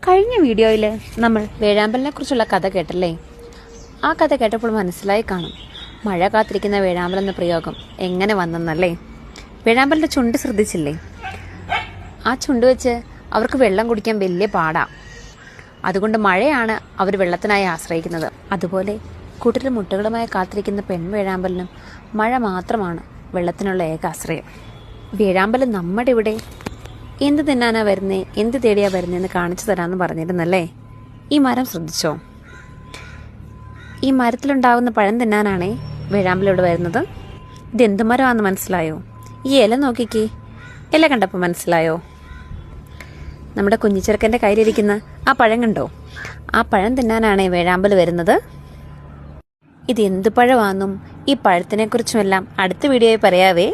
കഴിഞ്ഞ വീഡിയോയിൽ നമ്മൾ വേഴാമ്പലിനെ കുറിച്ചുള്ള കഥ കേട്ടല്ലേ? ആ കഥ കേട്ടപ്പോൾ മനസ്സിലായി കാണും മഴ കാത്തിരിക്കുന്ന വേഴാമ്പൽ എന്ന പ്രയോഗം എങ്ങനെ വന്നെന്നല്ലേ. വേഴാമ്പലിൻ്റെ ചുണ്ട് ശ്രദ്ധിച്ചില്ലേ? ആ ചുണ്ട് വെച്ച് അവർക്ക് വെള്ളം കുടിക്കാൻ വലിയ പാടാ. അതുകൊണ്ട് മഴയാണ് അവർ വെള്ളത്തിനായി ആശ്രയിക്കുന്നത്. അതുപോലെ കൂട്ടിലെ മുട്ടകളുമായി കാത്തിരിക്കുന്ന പെൺവേഴാമ്പലിനും മഴ മാത്രമാണ് വെള്ളത്തിനുള്ള ഏക ആശ്രയം. വേഴാമ്പൽ നമ്മുടെ ഇവിടെ എന്ത് തിന്നാനാ വരുന്നേ, എന്ത് തേടിയാ വരുന്നതെന്ന് കാണിച്ചു തരാമെന്ന് പറഞ്ഞിരുന്നല്ലേ. ഈ മരം ശ്രദ്ധിച്ചോ? ഈ മരത്തിലുണ്ടാകുന്ന പഴം തിന്നാനാണേ വേഴാമ്പലിവിടെ വരുന്നത്. ഇതെന്ത് മരമാണെന്ന് മനസ്സിലായോ? ഈ ഇല നോക്കിക്കേ, ഇല കണ്ടപ്പോൾ മനസ്സിലായോ? നമ്മുടെ കുഞ്ഞിച്ചെറുക്കൻ്റെ കയ്യിലിരിക്കുന്ന ആ പഴം കണ്ടോ? ആ പഴം തിന്നാനാണേ വേഴാമ്പൽ വരുന്നത്. ഇത് എന്ത് പഴമാണെന്നും ഈ പഴത്തിനെക്കുറിച്ചുമെല്ലാം അടുത്ത വീഡിയോയിൽ പറയാവേ.